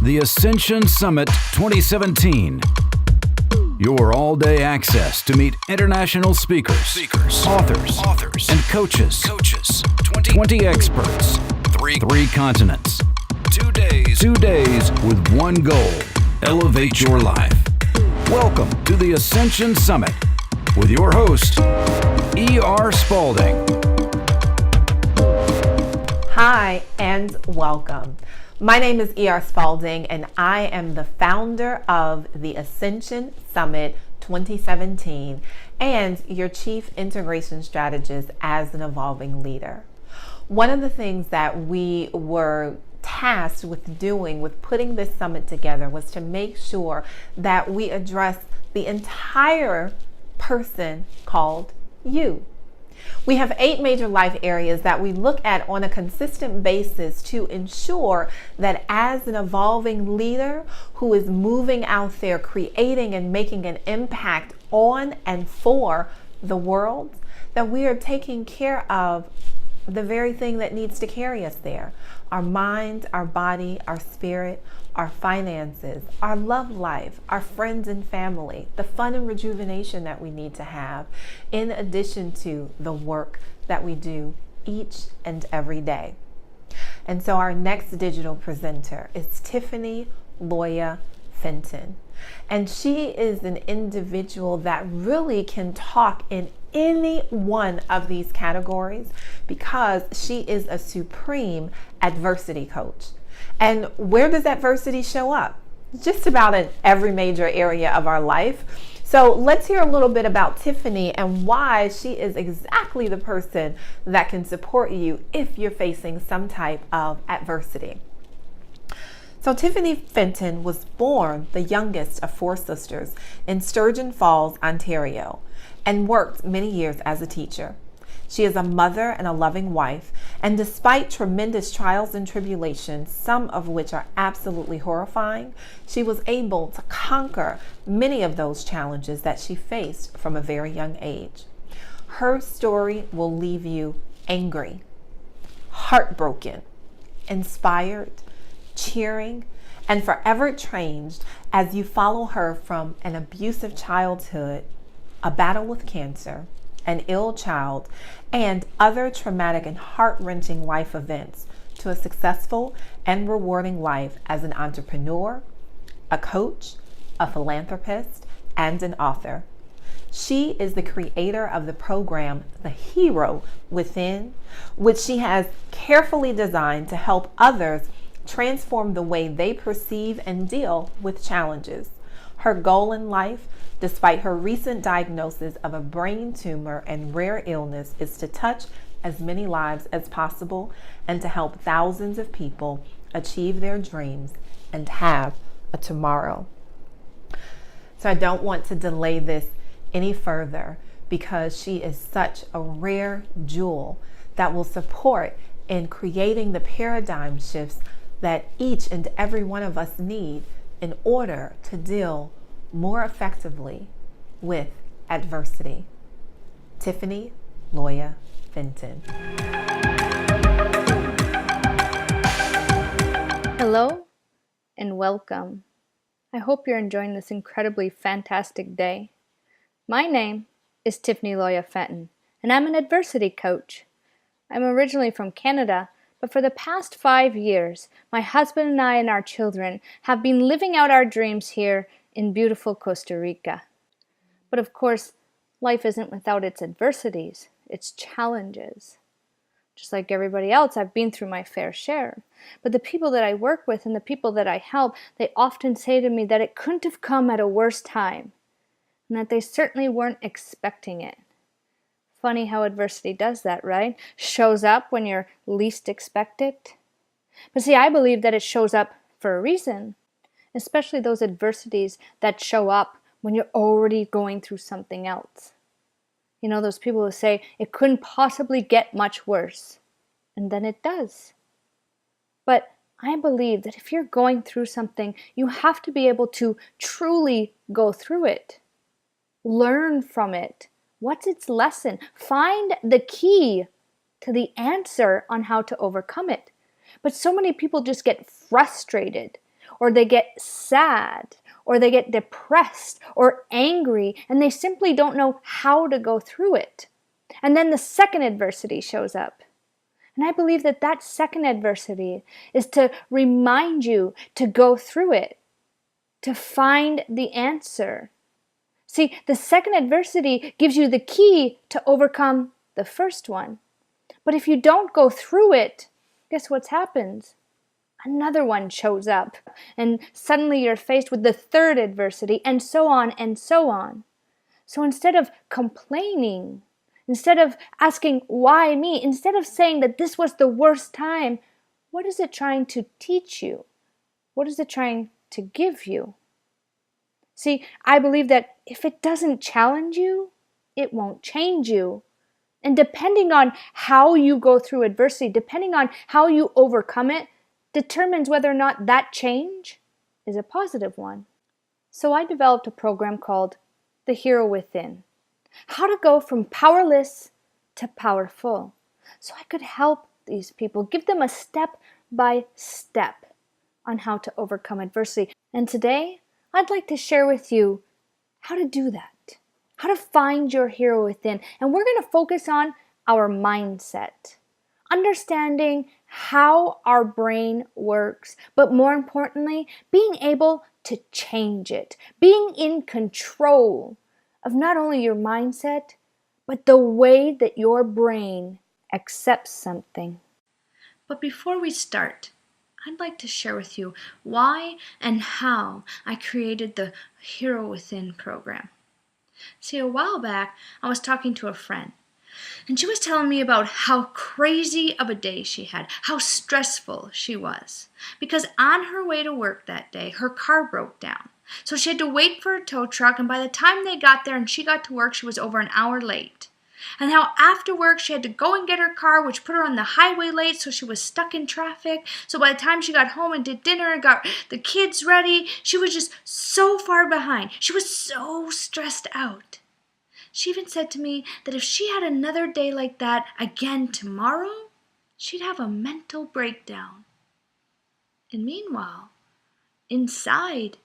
The Ascension Summit 2017. Your all-day access to meet international speakers, authors, and coaches. 20 experts, three continents. 2 days. 2 days with one goal: elevate your life. Welcome to the Ascension Summit with your host, E.R. Spalding. Hi and welcome. My name is E.R. Spalding and I am the founder of the Ascension Summit 2017 and your Chief Integration Strategist as an evolving leader. One of the things that we were tasked with doing, with putting this summit together, was to make sure that we address the entire person called you. We have 8 major life areas that we look at on a consistent basis to ensure that as an evolving leader who is moving out there, creating and making an impact on and for the world, that we are taking care of the very thing that needs to carry us there: our mind, our body, our spirit, our finances, our love life, our friends and family, the fun and rejuvenation that we need to have, in addition to the work that we do each and every day. And so our next digital presenter is Tiffany Loya Fenton. And she is an individual that really can talk in any one of these categories because she is a supreme adversity coach. And where does adversity show up? Just about in every major area of our life. So let's hear a little bit about Tiffany and why she is exactly the person that can support you if you're facing some type of adversity. So Tiffany Fenton was born the youngest of 4 sisters in Sturgeon Falls, Ontario, and worked many years as a teacher. She is a mother and a loving wife, and despite tremendous trials and tribulations, some of which are absolutely horrifying, she was able to conquer many of those challenges that she faced from a very young age. Her story will leave you angry, heartbroken, inspired, cheering, and forever changed as you follow her from an abusive childhood, a battle with cancer, an ill child, and other traumatic and heart-wrenching life events to a successful and rewarding life as an entrepreneur, a coach, a philanthropist, and an author. She is the creator of the program, The Hero Within, which she has carefully designed to help others transform the way they perceive and deal with challenges. Her goal in life, despite her recent diagnosis of a brain tumor and rare illness, is to touch as many lives as possible and to help thousands of people achieve their dreams and have a tomorrow. So I don't want to delay this any further because she is such a rare jewel that will support in creating the paradigm shifts that each and every one of us need in order to deal more effectively with adversity. Tiffany Loya Fenton. Hello and welcome. I hope you're enjoying this incredibly fantastic day. My name is Tiffany Loya Fenton, and I'm an adversity coach. I'm originally from Canada, but for the past 5 years, my husband and I and our children have been living out our dreams here in beautiful Costa Rica. But of course, life isn't without its adversities, its challenges. Just like everybody else, I've been through my fair share. But the people that I work with and the people that I help, they often say to me that it couldn't have come at a worse time, and that they certainly weren't expecting it. Funny how adversity does that, right? Shows up when you're least expect it. But see, I believe that it shows up for a reason, especially those adversities that show up when you're already going through something else. You know, those people who say it couldn't possibly get much worse, and then it does. But I believe that if you're going through something, you have to be able to truly go through it. Learn from it. What's its lesson? Find the key to the answer on how to overcome it. But so many people just get frustrated or they get sad, or they get depressed or angry, and they simply don't know how to go through it. And then the second adversity shows up. And I believe that that second adversity is to remind you to go through it, to find the answer. See, the second adversity gives you the key to overcome the first one. But if you don't go through it, guess what happens? Another one shows up, and suddenly you're faced with the third adversity, and so on and so on. So instead of complaining, instead of asking, why me? Instead of saying that this was the worst time, what is it trying to teach you? What is it trying to give you? See, I believe that if it doesn't challenge you, it won't change you. And depending on how you go through adversity, depending on how you overcome it, determines whether or not that change is a positive one. So I developed a program called The Hero Within. How to go from powerless to powerful. So I could help these people, give them a step by step on how to overcome adversity. And today, I'd like to share with you how to do that, how to find your hero within. And we're going to focus on our mindset, understanding how our brain works, but more importantly, being able to change it, being in control of not only your mindset, but the way that your brain accepts something. But before we start, I'd like to share with you why and how I created the Hero Within program. See, a while back, I was talking to a friend, and she was telling me about how crazy of a day she had, how stressful she was. Because on her way to work that day, her car broke down. So she had to wait for a tow truck, and by the time they got there and she got to work, she was over an hour late. And how after work she had to go and get her car, which put her on the highway late, so she was stuck in traffic. So by the time she got home and did dinner and got the kids ready, she was just so far behind. She was so stressed out. She even said to me that if she had another day like that again tomorrow, she'd have a mental breakdown. And meanwhile, inside,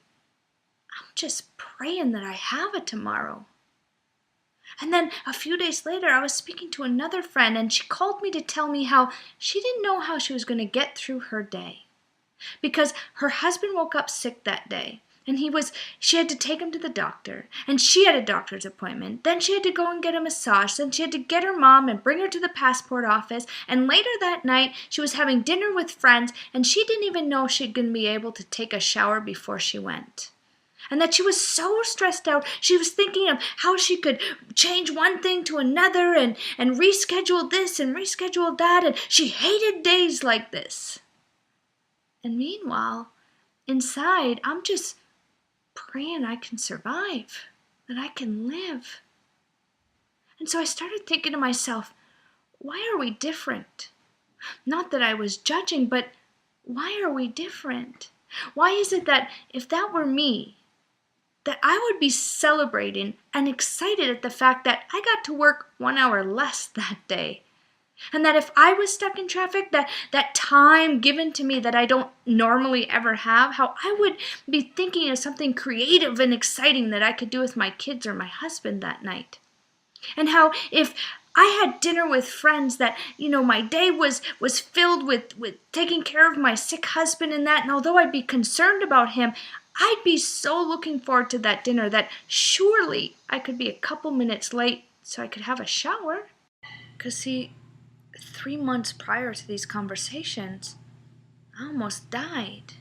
I'm just praying that I have a tomorrow. And then a few days later, I was speaking to another friend, and she called me to tell me how she didn't know how she was going to get through her day. Because her husband woke up sick that day, and she had to take him to the doctor, and she had a doctor's appointment. Then she had to go and get a massage. Then she had to get her mom and bring her to the passport office. And later that night, she was having dinner with friends, and she didn't even know she'd going to be able to take a shower before she went. And that she was so stressed out, she was thinking of how she could change one thing to another and reschedule this and reschedule that, and she hated days like this. And meanwhile, inside, I'm just praying I can survive, that I can live. And so I started thinking to myself, why are we different? Not that I was judging, but why are we different? Why is it that if that were me, that I would be celebrating and excited at the fact that I got to work 1 hour less that day? And that if I was stuck in traffic, that time given to me that I don't normally ever have, how I would be thinking of something creative and exciting that I could do with my kids or my husband that night. And how if I had dinner with friends that, my day was filled with taking care of my sick husband and that, and although I'd be concerned about him, I'd be so looking forward to that dinner that surely I could be a couple minutes late so I could have a shower. Because see, 3 months prior to these conversations, I almost died.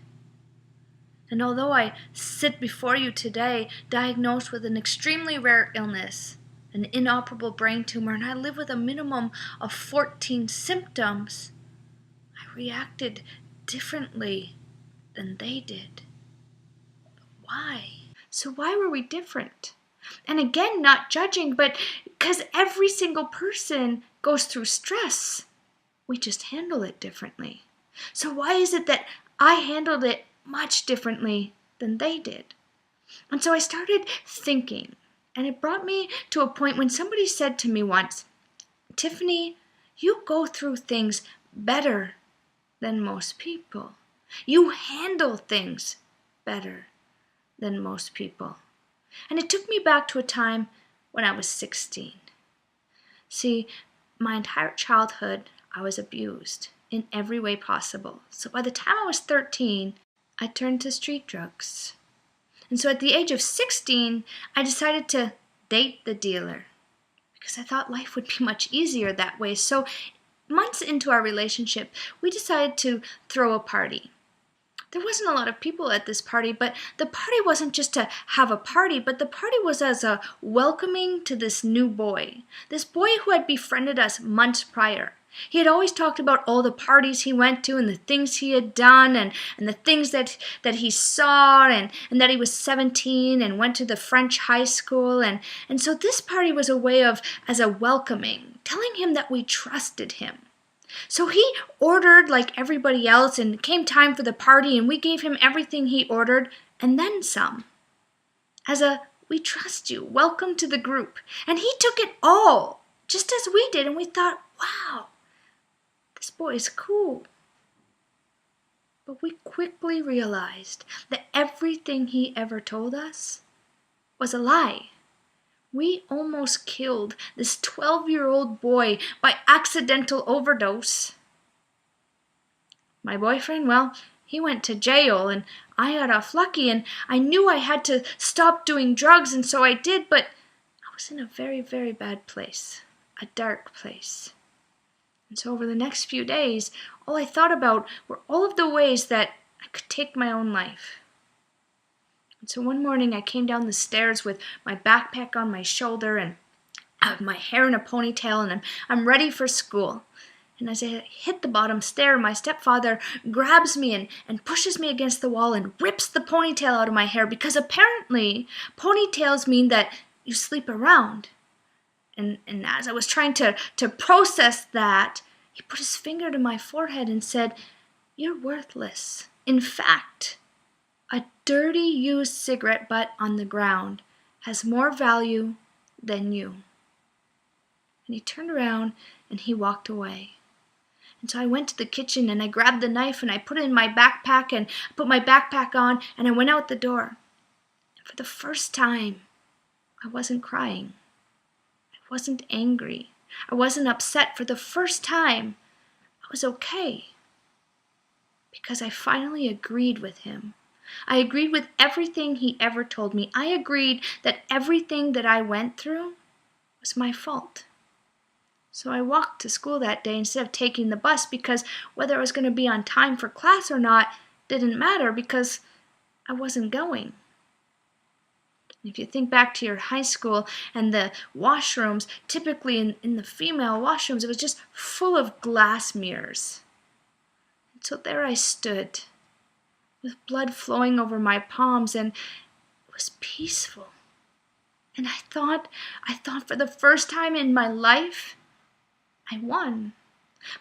And although I sit before you today diagnosed with an extremely rare illness, an inoperable brain tumor, and I live with a minimum of 14 symptoms, I reacted differently than they did. Why? So why were we different? And again, not judging, but because every single person goes through stress. We just handle it differently. So why is it that I handled it much differently than they did? And so I started thinking, and it brought me to a point when somebody said to me once, Tiffany, you go through things better than most people. You handle things better than most people. And it took me back to a time when I was 16. See, my entire childhood, I was abused in every way possible. So by the time I was 13, I turned to street drugs. And so at the age of 16, I decided to date the dealer because I thought life would be much easier that way. So months into our relationship, we decided to throw a party. There wasn't a lot of people at this party, but the party wasn't just to have a party, but the party was as a welcoming to this new boy. This boy who had befriended us months prior. He had always talked about all the parties he went to and the things he had done and the things that he saw and that he was 17 and went to the French high school. And so this party was a way of, as a welcoming, telling him that we trusted him. So he ordered like everybody else, and it came time for the party, and we gave him everything he ordered, and then some. As a, we trust you, welcome to the group. And he took it all, just as we did, and we thought, wow, this boy is cool. But we quickly realized that everything he ever told us was a lie. We almost killed this 12-year-old boy by accidental overdose. My boyfriend, well, he went to jail and I got off lucky, and I knew I had to stop doing drugs, and so I did, but I was in a very, very bad place, a dark place. And so over the next few days, all I thought about were all of the ways that I could take my own life. And so one morning I came down the stairs with my backpack on my shoulder and I have my hair in a ponytail, and I'm ready for school. And as I hit the bottom stair, my stepfather grabs me and pushes me against the wall and rips the ponytail out of my hair, because apparently ponytails mean that you sleep around. And as I was trying to process that, he put his finger to my forehead and said, "You're worthless. In fact, a dirty used cigarette butt on the ground has more value than you." And he turned around and he walked away. And so I went to the kitchen and I grabbed the knife and I put it in my backpack and I put my backpack on and I went out the door. And for the first time, I wasn't crying. I wasn't angry. I wasn't upset. For the first time, I was okay. Because I finally agreed with him. I agreed with everything he ever told me. I agreed that everything that I went through was my fault. So I walked to school that day instead of taking the bus, because whether I was going to be on time for class or not didn't matter, because I wasn't going. If you think back to your high school and the washrooms, typically in the female washrooms, it was just full of glass mirrors. And so there I stood, with blood flowing over my palms, and it was peaceful. And I thought for the first time in my life, I won.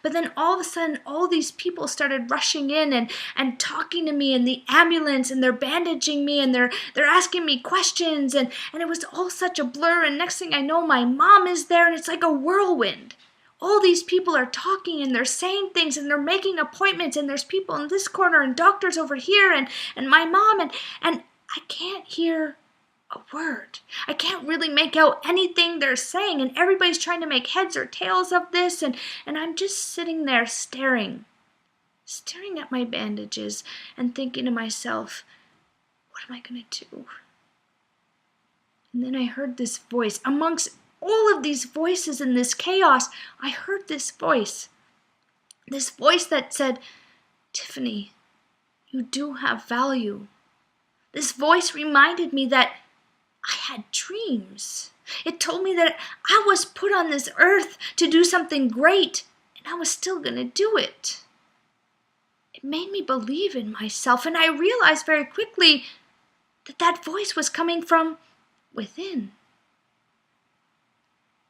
But then all of a sudden, all these people started rushing in and talking to me in the ambulance, and they're bandaging me, and they're asking me questions, and it was all such a blur, and next thing I know, my mom is there, and it's like a whirlwind. All these people are talking, and they're saying things, and they're making appointments, and there's people in this corner, and doctors over here, and my mom, and I can't hear a word. I can't really make out anything they're saying, and everybody's trying to make heads or tails of this, and I'm just sitting there staring at my bandages and thinking to myself, what am I going to do? And then I heard this voice. Amongst all of these voices in this chaos, I heard this voice that said, "Tiffany, you do have value." This voice reminded me that I had dreams. It told me that I was put on this earth to do something great, and I was still going to do it. It made me believe in myself, and I realized very quickly that voice was coming from within.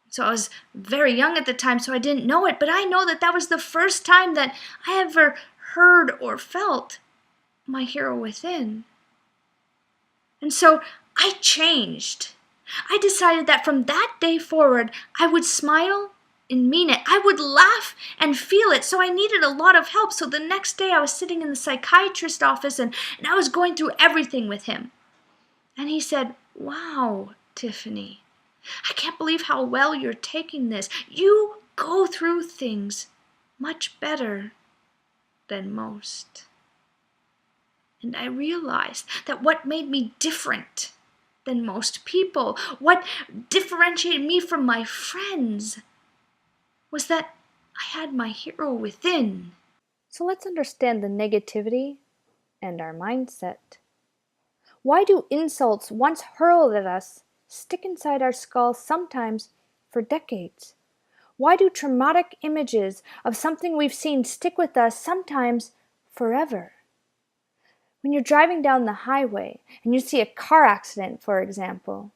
So I was very young at the time, so I didn't know it, but I know that was the first time that I ever heard or felt my hero within. And so I changed. I decided that from that day forward, I would smile and mean it. I would laugh and feel it. So I needed a lot of help. So the next day I was sitting in the psychiatrist's office and I was going through everything with him. And he said, "Wow, Tiffany, I can't believe how well you're taking this. You go through things much better than most." And I realized that what made me different than most people, what differentiated me from my friends, was that I had my hero within. So let's understand the negativity and our mindset. Why do insults once hurled at us stick inside our skulls sometimes for decades? Why do traumatic images of something we've seen stick with us sometimes forever? When you're driving down the highway and you see a car accident, for example,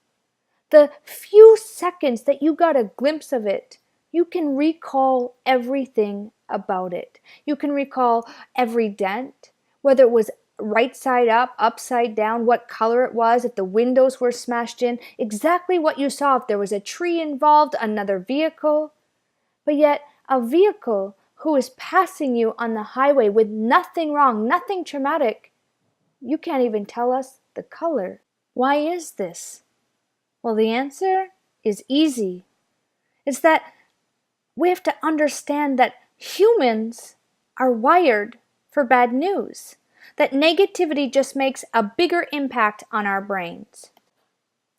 the few seconds that you got a glimpse of it, you can recall everything about it. You can recall every dent, whether it was right side up, upside down, what color it was, if the windows were smashed in, exactly what you saw, if there was a tree involved, another vehicle. But yet, a vehicle who is passing you on the highway with nothing wrong, nothing traumatic, you can't even tell us the color. Why is this? Well, the answer is easy. It's that we have to understand that humans are wired for bad news, that negativity just makes a bigger impact on our brains.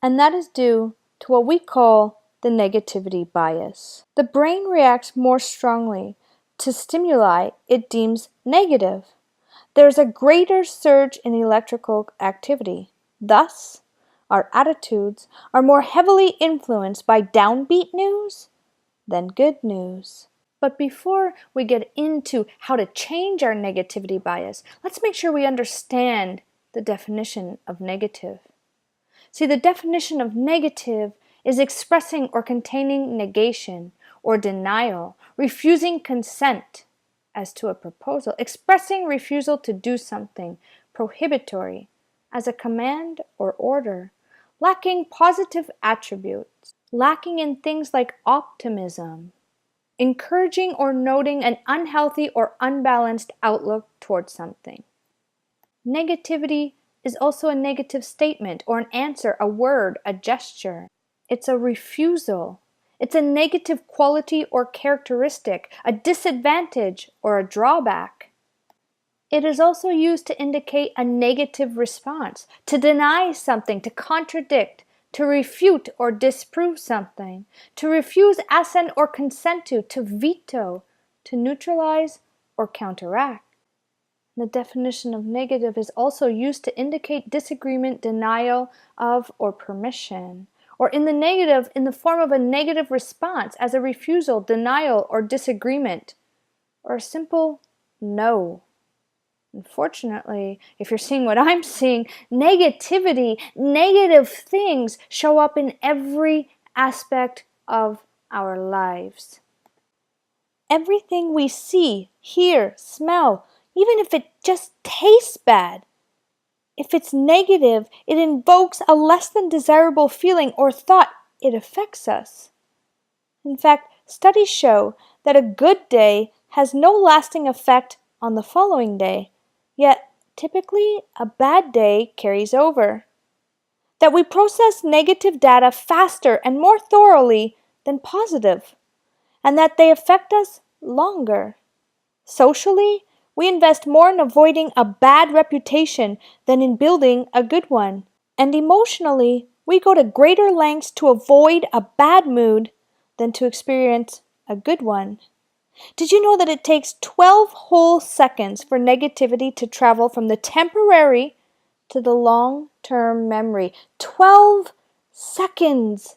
And that is due to what we call the negativity bias. The brain reacts more strongly to stimuli it deems negative. There's a greater surge in electrical activity. Thus, our attitudes are more heavily influenced by downbeat news than good news. But before we get into how to change our negativity bias, let's make sure we understand the definition of negative. See, the definition of negative is expressing or containing negation or denial, refusing consent as to a proposal, expressing refusal to do something prohibitory as a command or order, lacking positive attributes, lacking in things like optimism, encouraging or noting an unhealthy or unbalanced outlook towards something. Negativity is also a negative statement or an answer, a word, a gesture. It's a refusal. It's a negative quality or characteristic, a disadvantage or a drawback. It is also used to indicate a negative response, to deny something, to contradict, to refute or disprove something, to refuse assent or consent to veto, to neutralize or counteract. The definition of negative is also used to indicate disagreement, denial of, or permission, or in the negative in the form of a negative response as a refusal, denial, or disagreement, or a simple no. Unfortunately, if you're seeing what I'm seeing, negativity, negative things show up in every aspect of our lives. Everything we see, hear, smell, even if it just tastes bad, if it's negative, it invokes a less than desirable feeling or thought. It affects us. In fact, studies show that a good day has no lasting effect on the following day, yet typically a bad day carries over. That we process negative data faster and more thoroughly than positive, and that they affect us longer. Socially, we invest more in avoiding a bad reputation than in building a good one. And emotionally, we go to greater lengths to avoid a bad mood than to experience a good one. Did you know that it takes 12 whole seconds for negativity to travel from the temporary to the long-term memory? 12 seconds!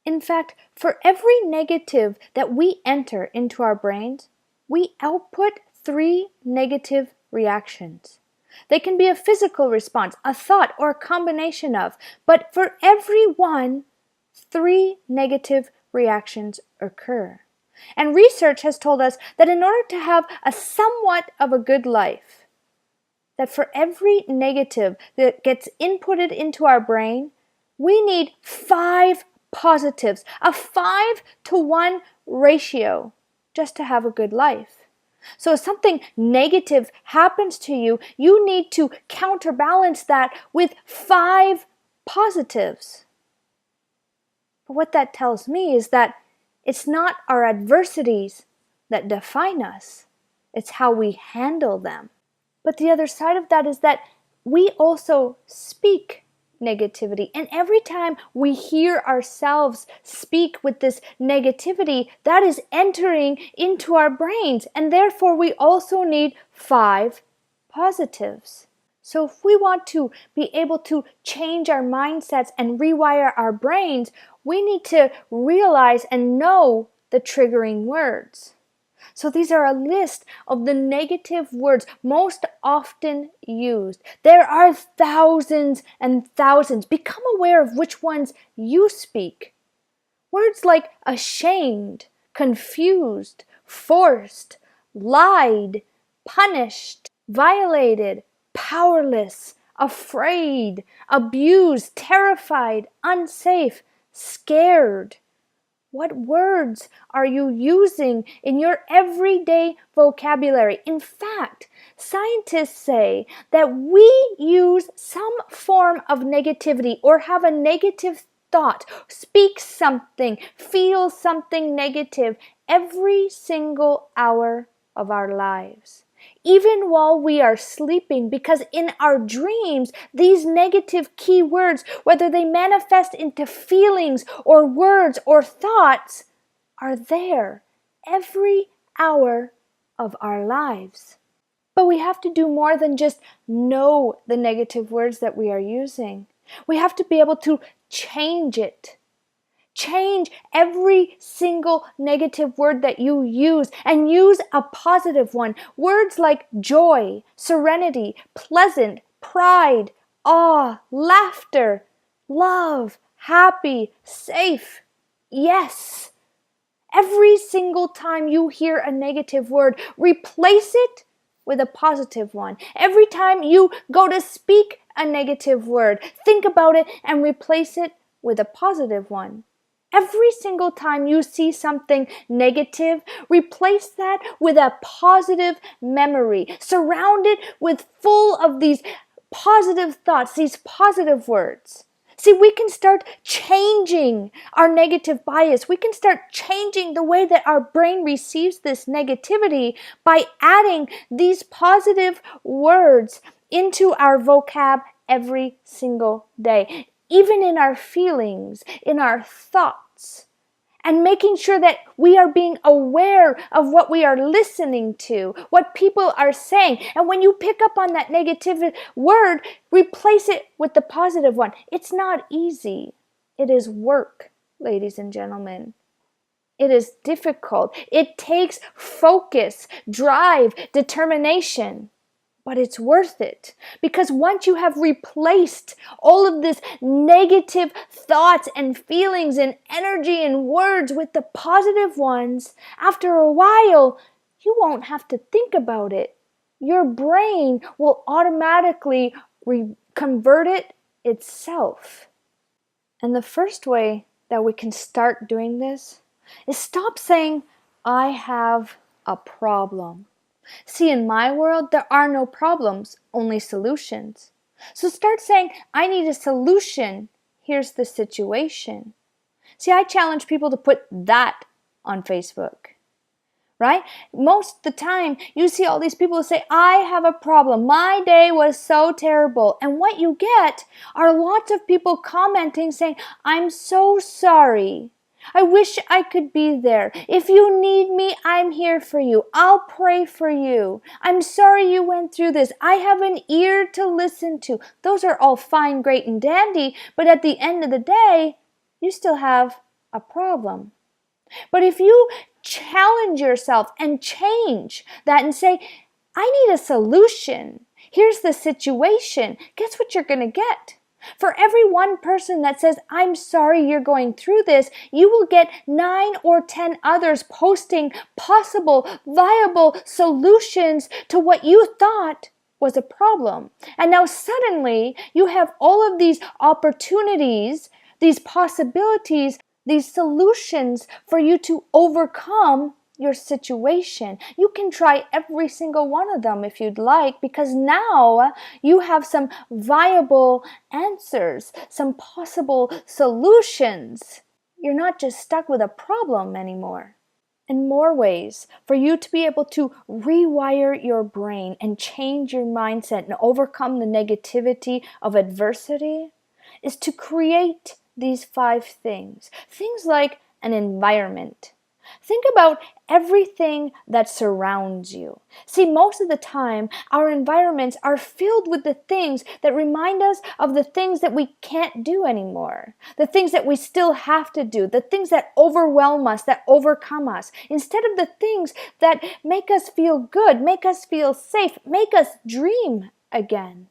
In fact, for every negative that we enter into our brains, we output 3 negative reactions. They can be a physical response, a thought, or a combination of, but for every one, 3 negative reactions occur. And research has told us that in order to have a somewhat of a good life, that for every negative that gets inputted into our brain, we need 5 positives, a 5-to-1 ratio just to have a good life. So if something negative happens to you, you need to counterbalance that with 5 positives. But what that tells me is that it's not our adversities that define us. It's how we handle them. But the other side of that is that we also speak negativity. And every time we hear ourselves speak with this negativity, that is entering into our brains. And therefore, we also need 5 positives. So if we want to be able to change our mindsets and rewire our brains, we need to realize and know the triggering words. So these are a list of the negative words most often used. There are thousands and thousands. Become aware of which ones you speak. Words like ashamed, confused, forced, lied, punished, violated, powerless, afraid, abused, terrified, unsafe, scared. What words are you using in your everyday vocabulary? In fact, scientists say that we use some form of negativity or have a negative thought, speak something, feel something negative every single hour of our lives. Even while we are sleeping, because in our dreams, these negative keywords, whether they manifest into feelings or words or thoughts, are there every hour of our lives. But we have to do more than just know the negative words that we are using. We have to be able to change it. Change every single negative word that you use and use a positive one. Words like joy, serenity, pleasant, pride, awe, laughter, love, happy, safe, yes. Every single time you hear a negative word, replace it with a positive one. Every time you go to speak a negative word, think about it and replace it with a positive one. Every single time you see something negative, replace that with a positive memory. Surround it with full of these positive thoughts, these positive words. See, we can start changing our negative bias. We can start changing the way that our brain receives this negativity by adding these positive words into our vocab every single day. Even in our feelings, in our thoughts, and making sure that we are being aware of what we are listening to, what people are saying. And when you pick up on that negative word, replace it with the positive one. It's not easy. It is work, ladies and gentlemen. It is difficult. It takes focus, drive, determination. But it's worth it, because once you have replaced all of this negative thoughts and feelings and energy and words with the positive ones, after a while, you won't have to think about it. Your brain will automatically convert it itself. And the first way that we can start doing this is stop saying, I have a problem. See, in my world, there are no problems, only solutions. So start saying, I need a solution. Here's the situation. See, I challenge people to put that on Facebook, right? Most of the time, you see all these people say, I have a problem. My day was so terrible. And what you get are lots of people commenting saying, I'm so sorry. I wish I could be there. If you need me, I'm here for you. I'll pray for you. I'm sorry you went through this. I have an ear to listen to. Those are all fine, great, and dandy, but at the end of the day, you still have a problem. But if you challenge yourself and change that and say, I need a solution. Here's the situation. Guess what you're going to get? For every one person that says, I'm sorry you're going through this, you will get 9 or 10 others posting possible, viable solutions to what you thought was a problem. And now suddenly you have all of these opportunities, these possibilities these solutions for you to overcome your situation. You can try every single one of them if you'd like, because now you have some viable answers, some possible solutions. You're not just stuck with a problem anymore. In more ways, for you to be able to rewire your brain and change your mindset and overcome the negativity of adversity is to create these 5 things. Things like an environment. Think about everything that surrounds you. See, most of the time, our environments are filled with the things that remind us of the things that we can't do anymore, the things that we still have to do, the things that overwhelm us, that overcome us, instead of the things that make us feel good, make us feel safe, make us dream again.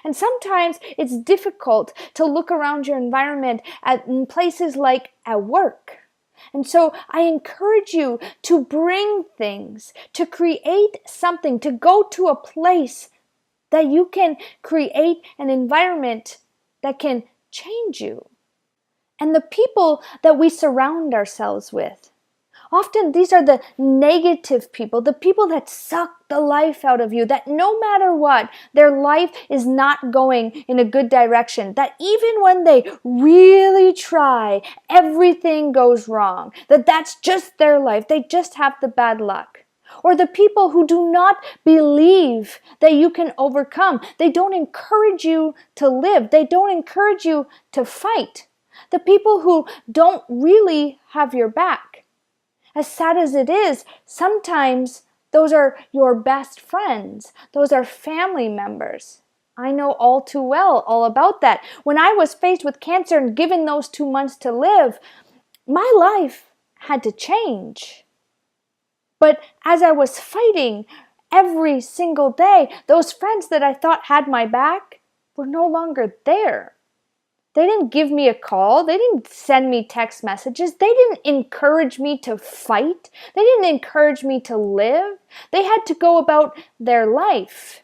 And sometimes it's difficult to look around your environment in places like at work. And so I encourage you to bring things, to create something, to go to a place that you can create an environment that can change you. And the people that we surround ourselves with, often these are the negative people, the people that suck the life out of you, that no matter what, their life is not going in a good direction, that even when they really try, everything goes wrong, that's just their life, they just have the bad luck. Or the people who do not believe that you can overcome. They don't encourage you to live. They don't encourage you to fight. The people who don't really have your back. As sad as it is, sometimes those are your best friends. Those are family members. I know all too well all about that. When I was faced with cancer and given those 2 months to live, my life had to change. But as I was fighting every single day, those friends that I thought had my back were no longer there. They didn't give me a call. They didn't send me text messages. They didn't encourage me to fight. They didn't encourage me to live. They had to go about their life.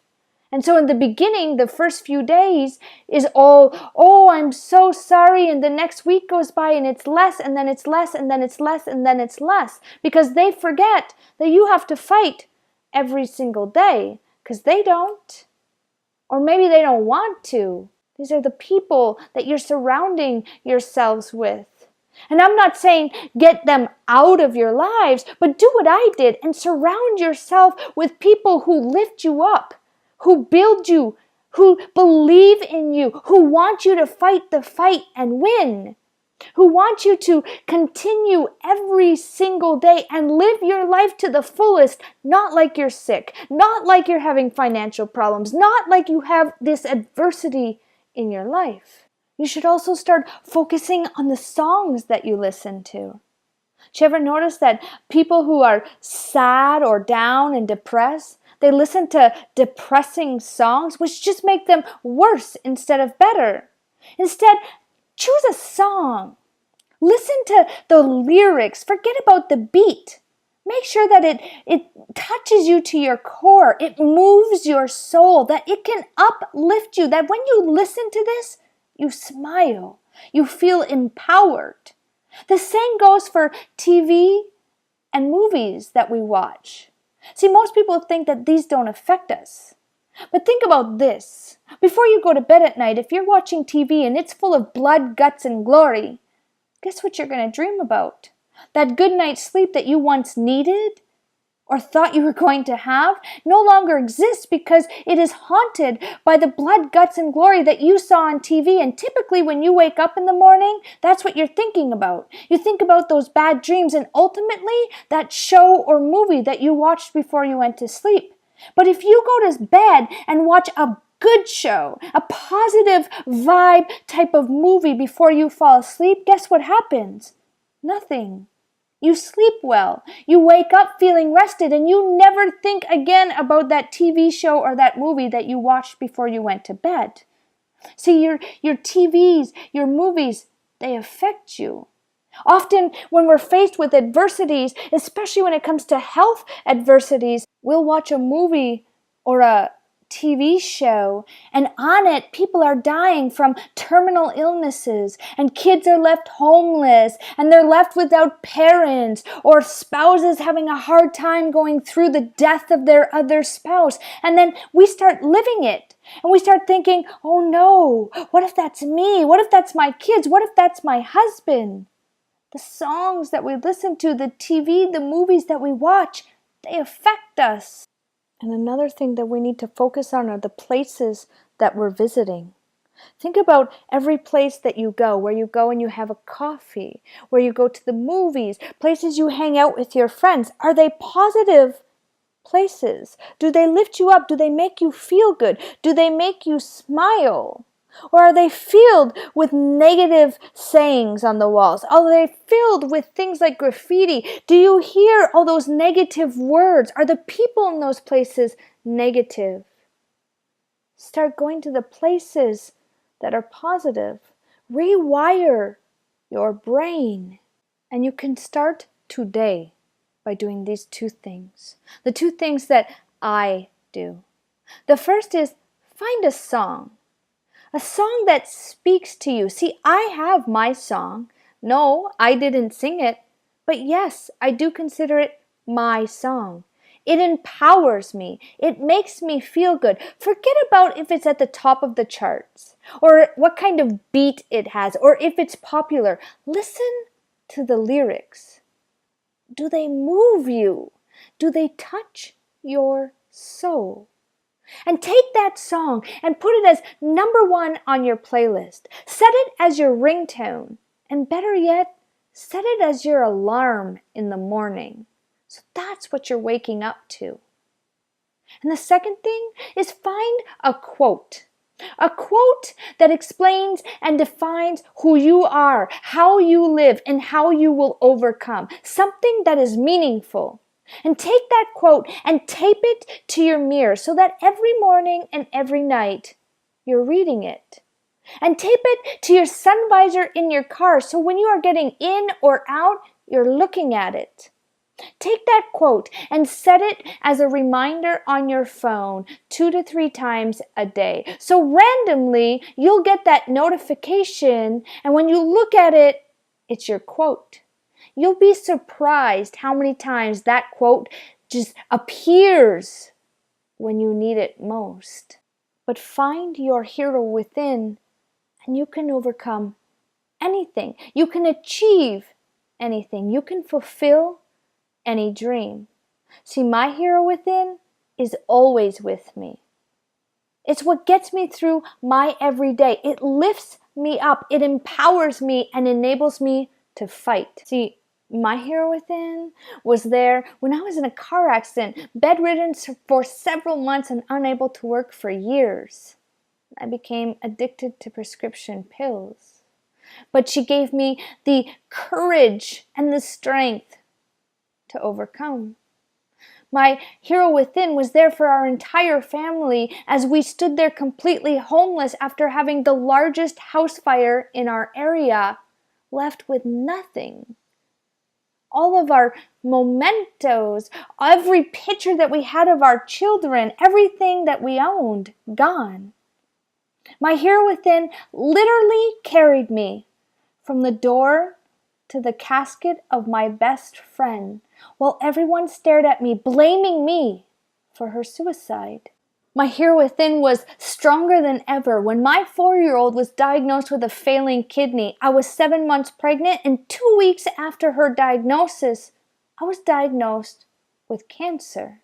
And so in the beginning, the first few days is all, oh, I'm so sorry. And the next week goes by and it's less, and then it's less, and then it's less, and then it's less. Because they forget that you have to fight every single day. Because they don't. Or maybe they don't want to. These are the people that you're surrounding yourselves with. And I'm not saying get them out of your lives, but do what I did and surround yourself with people who lift you up, who build you, who believe in you, who want you to fight the fight and win, who want you to continue every single day and live your life to the fullest, not like you're sick, not like you're having financial problems, not like you have this adversity in your life. You should also start focusing on the songs that you listen to. Did you ever notice that people who are sad or down and depressed, they listen to depressing songs which just make them worse instead of better? Instead, choose a song. Listen to the lyrics. Forget about the beat. Make sure that it touches you to your core. It moves your soul, that it can uplift you, that when you listen to this, you smile. You feel empowered. The same goes for TV and movies that we watch. See, most people think that these don't affect us. But think about this. Before you go to bed at night, if you're watching TV and it's full of blood, guts, and glory, guess what you're going to dream about? That good night's sleep that you once needed or thought you were going to have no longer exists because it is haunted by the blood, guts, and glory that you saw on TV. And typically when you wake up in the morning, that's what you're thinking about. You think about those bad dreams and ultimately that show or movie that you watched before you went to sleep. But if you go to bed and watch a good show, a positive vibe type of movie before you fall asleep, guess what happens? Nothing. You sleep well. You wake up feeling rested and you never think again about that TV show or that movie that you watched before you went to bed. See, your TVs, your movies, they affect you. Often when we're faced with adversities, especially when it comes to health adversities, we'll watch a movie or a TV show, and on it people are dying from terminal illnesses, and kids are left homeless, and they're left without parents, or spouses having a hard time going through the death of their other spouse. And then we start living it, and we start thinking, oh no, what if that's me? What if that's my kids? What if that's my husband? The songs that we listen to, the TV, the movies that we watch, they affect us. And another thing that we need to focus on are the places that we're visiting. Think about every place that you go, where you go and you have a coffee, where you go to the movies, places you hang out with your friends. Are they positive places? Do they lift you up? Do they make you feel good? Do they make you smile? Or are they filled with negative sayings on the walls? Are they filled with things like graffiti? Do you hear all those negative words? Are the people in those places negative? Start going to the places that are positive. Rewire your brain. And you can start today by doing these two things. The two things that I do. The first is find a song that speaks to you. See, I have my song. No, I didn't sing it, but yes, I do consider it my song. It empowers me. It makes me feel good. Forget about if it's at the top of the charts, or what kind of beat it has, or if it's popular. Listen to the lyrics. Do they move you? Do they touch your soul? And take that song and put it as number 1 on your playlist. Set it as your ringtone. And better yet, set it as your alarm in the morning. So that's what you're waking up to. And the second thing is find a quote. A quote that explains and defines who you are, how you live, and how you will overcome. Something that is meaningful. And take that quote and tape it to your mirror so that every morning and every night you're reading it. And tape it to your sun visor in your car so when you are getting in or out, you're looking at it. Take that quote and set it as a reminder on your phone 2 to 3 times a day. So randomly, you'll get that notification, and when you look at it, it's your quote. You'll be surprised how many times that quote just appears when you need it most. But find your hero within, and you can overcome anything. You can achieve anything. You can fulfill any dream. See, my hero within is always with me. It's what gets me through my everyday. It lifts me up. It empowers me and enables me to fight. See, my hero within was there when I was in a car accident, bedridden for several months and unable to work for years. I became addicted to prescription pills. But she gave me the courage and the strength to overcome. My hero within was there for our entire family as we stood there completely homeless after having the largest house fire in our area, left with nothing. All of our mementos, every picture that we had of our children, everything that we owned, gone. My hero within literally carried me from the door to the casket of my best friend, while everyone stared at me, blaming me for her suicide. My hero within was stronger than ever. When my 4-year-old was diagnosed with a failing kidney, I was 7 months pregnant, and 2 weeks after her diagnosis, I was diagnosed with cancer.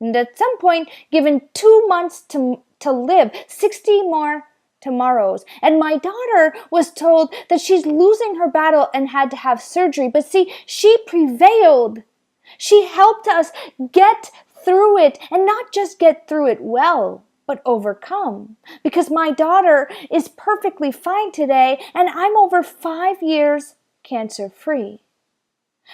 And at some point, given 2 months to live, 60 more tomorrows. And my daughter was told that she's losing her battle and had to have surgery. But see, she prevailed. She helped us get through it, and not just get through it well, but overcome. Because my daughter is perfectly fine today, and I'm over 5 years cancer-free.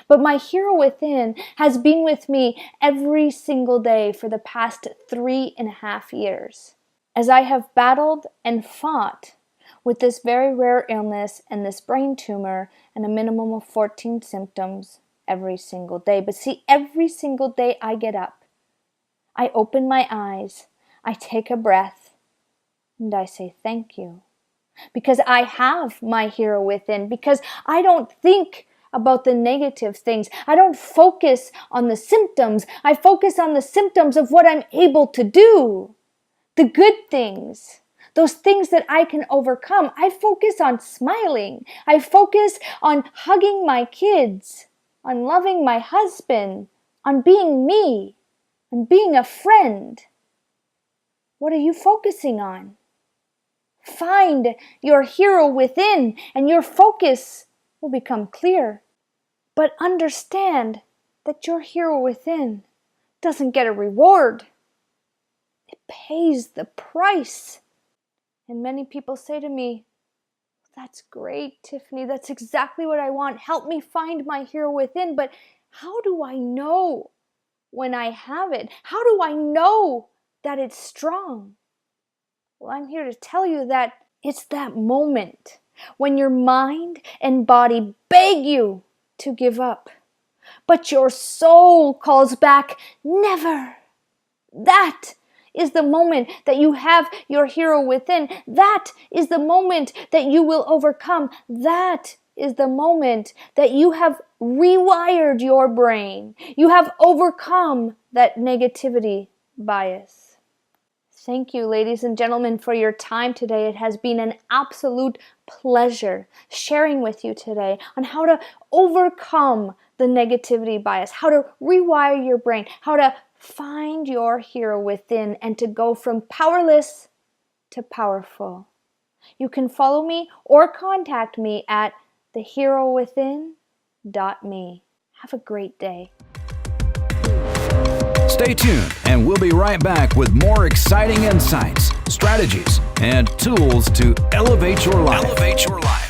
But my hero within has been with me every single day for the past 3.5 years, as I have battled and fought with this very rare illness and this brain tumor and a minimum of 14 symptoms every single day. But see, every single day I get up, I open my eyes, I take a breath and I say thank you. Because I have my hero within. Because I don't think about the negative things. I don't focus on the symptoms. I focus on the symptoms of what I'm able to do. The good things. Those things that I can overcome. I focus on smiling. I focus on hugging my kids. On loving my husband. On being me. On being a friend. What are you focusing on? Find your hero within and your focus will become clear. But understand that your hero within doesn't get a reward. It pays the price. And many people say to me, that's great, Tiffany. That's exactly what I want. Help me find my hero within. But how do I know when I have it? How do I know that it's strong? Well, I'm here to tell you that it's that moment when your mind and body beg you to give up, but your soul calls back, never. That is the moment that you have your hero within. That is the moment that you will overcome. That is the moment that you have rewired your brain. You have overcome that negativity bias. Thank you, ladies and gentlemen, for your time today. It has been an absolute pleasure sharing with you today on how to overcome the negativity bias, how to rewire your brain, how to find your hero within, and to go from powerless to powerful. You can follow me or contact me at theherowithin.me. Have a great day. Stay tuned, and we'll be right back with more exciting insights, strategies, and tools to elevate your life.